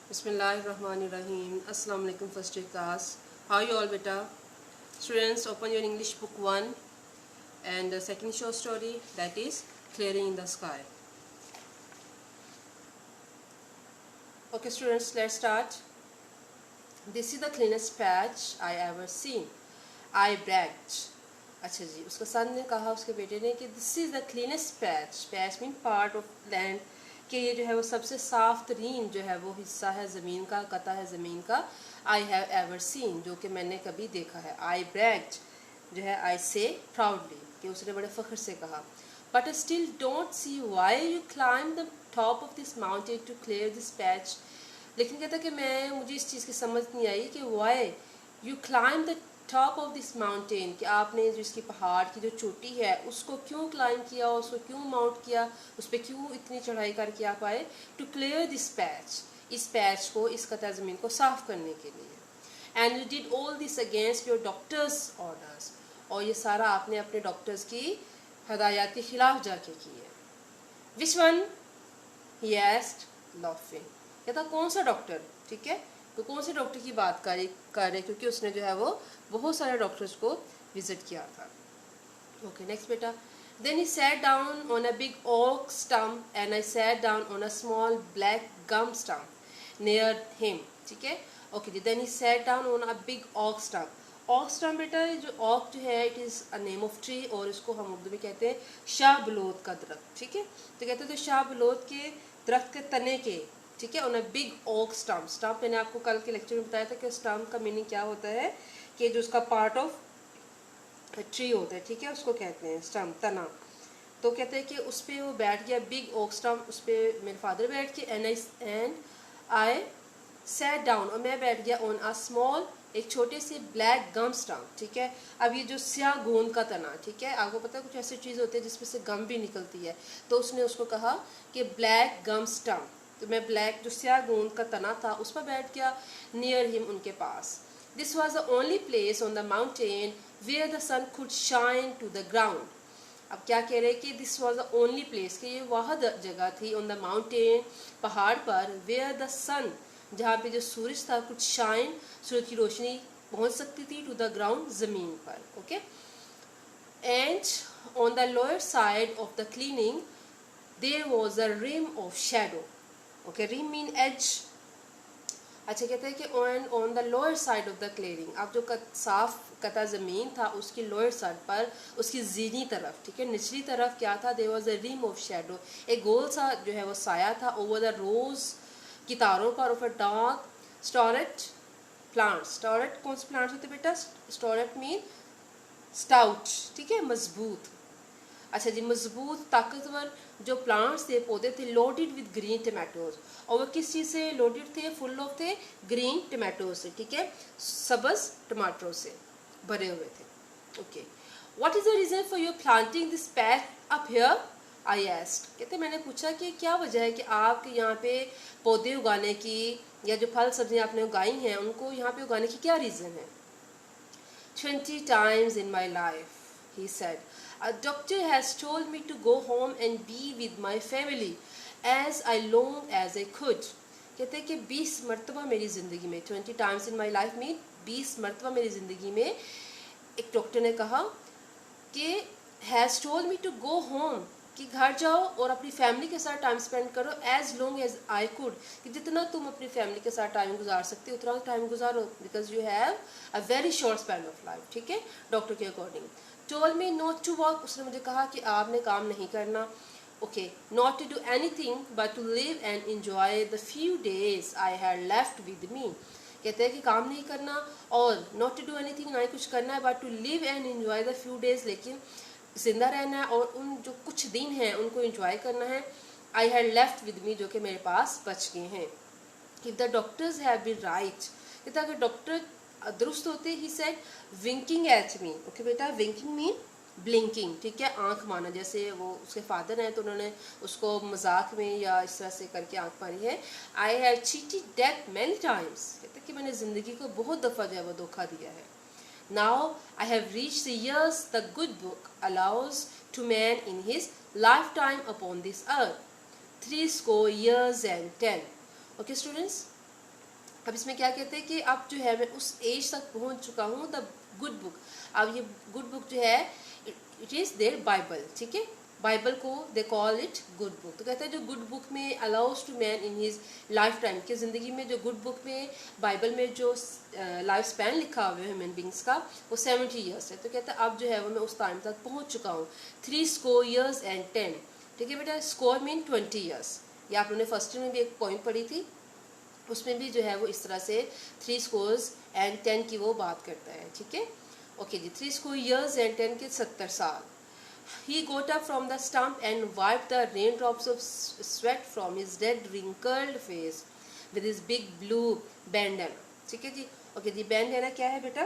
Bismillahirrahmanirrahim. Assalamu alaikum first year class. How are you all beta? Students, open your English book 1 and the second short story, that is Clearing in the Sky. Okay students, let's start. This is the cleanest patch I ever seen. I bragged. अच्छा जी, उसका सन ने कहा उसके बेटे ने कि this is the cleanest patch. Patch mean part of land, कि ये जो है वो सबसे साफ तरीन जो है वो हिस्सा है ज़मीन का, कता है ज़मीन का. आई हैव एवर सीन, जो कि मैंने कभी देखा है. आई ब्रैग्ड जो है आई से प्राउडली, कि उसने बड़े फ़ख्र से कहा. But I still don't see why you climb the top of this mountain to clear this patch. लेकिन कहता कि मुझे इस चीज़ की समझ नहीं आई कि Y you climb the top of this mountain, कि आपने जो इसकी पहाड़ की जो चोटी है उसको क्यों क्लाइम किया, उसको क्यों माउंट किया, उस पर क्यों इतनी चढ़ाई करके आप आए. टू क्लियर दिस पैच, इस पैच को, इस कता ज़मीन को साफ करने के लिए. And you did all this against your doctors orders, और ये सारा आपने अपने डॉक्टर्स की हदायत के खिलाफ जाके किए. Which one, he asked laughing. कहता कौन सा डॉक्टर, ठीक है, तो कौन से डॉक्टर की बात कर रहे, क्योंकि उसने जो है वो बहुत सारे डॉक्टर्स को विजिट किया था. ओके नेक्स्ट बेटा. Then he sat down on a big oak stump and I sat down on a small black gum stump near him. ठीक है, ओके जी. Then he sat down on a big oak stump. Oak stump बेटा, जो oak जो है it is a name of tree, और इसको हम उर्दू में कहते हैं शाह बलोत का दरख्त. ठीक है, तो कहते हैं तो शाह बलोत के दरख्त के तने के, ठीक है, on a big oak stump. Stump मैंने आपको कल के लेक्चर में बताया था कि स्टम्प का मीनिंग क्या होता है, कि जो उसका पार्ट ऑफ ट्री होता है, ठीक है, उसको कहते हैं स्टम्प, तना. तो कहते हैं कि उस पर वो बैठ गया, बिग ओक स्टम्प, उस पर मेरे फादर बैठ के. एंड आई सैट डाउन, और मैं बैठ गया ऑन अ स्मॉल, एक छोटे से ब्लैक गम स्टम्प. ठीक है, अब ये जो स्याह गोंद का तना, ठीक है, आपको पता है कुछ ऐसी चीज़ होती है जिसमें से गम भी निकलती है, तो उसने उसको कहा कि ब्लैक गम स्टम्प. तो मैं ब्लैक जो स्याह गोंद का तना था उस पर बैठ गया, नियर हिम, उनके पास. This was the only place on the mountain where the sun could shine to the ground. अब क्या कह रहे हैं कि this was the only place, कि ये वह जगह थी ऑन द माउंटेन, पहाड़ पर, वेयर द सन, जहाँ पे जो सूरज था, कुछ शाइन, सूरज की रोशनी पहुँच सकती थी, टू द ग्राउंड, ज़मीन पर. Okay, and on the lower side of the cleaning there was a rim of shadow. Okay, rim mean edge. अच्छा, कहते हैं कि on the lower side of the clearing, अब जो साफ कता ज़मीन था उसकी लोअर साइड पर, उसकी ज़ीनी तरफ, ठीक है, निचली तरफ क्या था, there was a rim of shadow, एक गोल सा जो है वो साया था, ओवर द रोज, की तारों पर, ऑफ अ डार्क स्टोरेट प्लांट्स. स्टोरेट कौन से प्लांट्स होते बेटा, स्टोरेट मीन स्टाउट, ठीक है, मजबूत. अच्छा जी, मजबूत ताकतवर जो प्लांट्स थे, पौधे थे, लोडेड विद ग्रीन टमाटोज, और वो किस चीज़ से लोडेड थे, फुल ऑफ थे, ग्रीन टमाटोज से, ठीक है, सब्ज टमाटरों से भरे हुए थे. Okay, what is the reason for your planting this path up here, I asked. कहते मैंने पूछा कि क्या वजह है कि आपके यहाँ पे पौधे उगाने की, या जो फल सब्जियाँ आपने उगाई हैं उनको यहाँ पे उगाने की क्या रीज़न है. 20 times in my life, he said. A doctor has told me to go home and be with my family as long as I could. कहते हैं कि 20 मरतबा मेरी ज़िंदगी में, 20 times in my life में 20 मरतबा मेरी ज़िंदगी में एक डॉक्टर ने कहा कि has told me to go home, कि घर जाओ और अपनी फैमिली के साथ टाइम स्पेंड करो, as long as I could, कि जितना तुम अपनी फैमिली के साथ टाइम गुजार सकते हो उतना टाइम गुजारो, because you have a very short span of life. ठीक है, डॉक्टर के according. Told me not to work, उसने मुझे कहा कि आपने काम नहीं करना. Okay, not to do anything but to live and enjoy the few days I had left with me. कहते हैं कि काम नहीं करना, और not to do anything, ना ही कुछ करना है, but to live and enjoy the few days, लेकिन जिंदा रहना है और उन जो कुछ दिन हैं उनको एंजॉय करना है. I had left with me, जो कि मेरे पास बच गए हैं. If the doctors have been right, कहता अगर डॉक्टर दुरुस्त होते, he said winking at me. Okay बेटा, विंकिंग मीन ब्लिंकिंग, ठीक है, आंख माना, जैसे वो उसके फादर हैं तो उन्होंने उसको मजाक में या इस तरह से करके आंख मारी है. I have cheated death many times, कहते कि मैंने ज़िंदगी को बहुत दफ़ा जो है वो धोखा दिया है. Now I have reached the years the good book allows to man in his lifetime upon this earth, 80 years and 10. Okay students, اب اس میں کیا کہتے ہیں کہ اب جو ہے میں اس ایج تک پہنچ چکا ہوں دا گڈ بک. اب یہ گڈ بک جو ہے اٹ از دیئر بائبل. ٹھیک ہے, بائبل کو دے کال اٹ گڈ بک. تو کہتے ہیں جو گڈ بک میں allows to man in his lifetime, کہ زندگی میں جو گڈ بک میں بائبل میں جو لائف اسپین لکھا ہوا ہے ہیومن بینگس کا وہ 70 ایئرس ہے. تو کہتے ہیں اب جو ہے وہ میں اس ٹائم تک پہنچ چکا ہوں 3 years and 10. ٹھیک ہے بیٹا, اسکور مین 20 years. یہ آپ لوگوں نے فرسٹ میں بھی ایک پوائنٹ پڑھی تھی, اس میں بھی جو ہے وہ اس طرح سے 3 scores and 10 کی وہ بات کرتا ہے. ٹھیک ہے, اوکے جی. 3 years and 10 کے 70 سال. He got up from the stump and wiped the raindrops of sweat from his dead wrinkled face with his big blue bandana. ٹھیک ہے جی, اوکے جی. bandana کیا ہے بیٹا؟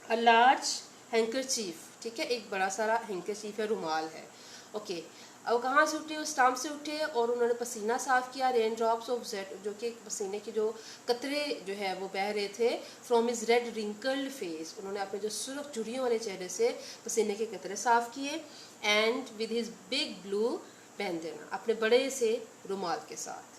a large handkerchief. ٹھیک ہے, ایک بڑا سارا handkerchief ہے, رومال ہے. اوکے, اب کہاں سے اٹھے؟ اس اسٹمپ سے اٹھے اور انہوں نے پسینہ صاف کیا. رین ڈراپس آف زیٹ, جو کہ پسینے کے جو قطرے جو ہے وہ بہہ رہے تھے. From his red wrinkled face, انہوں نے اپنے جو سرخ جھریوں والے چہرے سے پسینے کے قطرے صاف کیے. اینڈ ود ہز بگ بلو بینڈینا, اپنے بڑے سے رومال کے ساتھ.